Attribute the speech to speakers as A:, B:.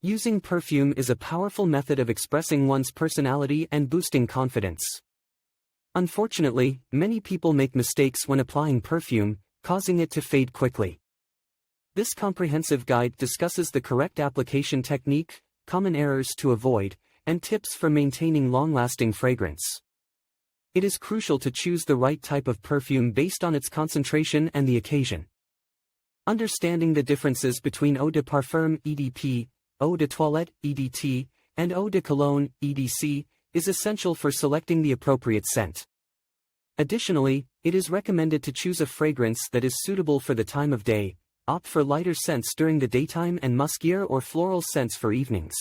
A: Using perfume is a powerful method of expressing one's personality and boosting confidence. Unfortunately, many people make mistakes when applying perfume, causing it to fade quickly. This comprehensive guide discusses the correct application technique, common errors to avoid, and tips for maintaining long-lasting fragrance. It is crucial to choose the right type of perfume based on its concentration and the occasion. Understanding the differences between eau de parfum (EDP), eau de toilette (EDT), and eau de cologne (EDC) is essential for selecting the appropriate scent. Additionally, it is recommended to choose a fragrance that is suitable for the time of day. Opt for lighter scents during the daytime and muskier or floral scents for evenings.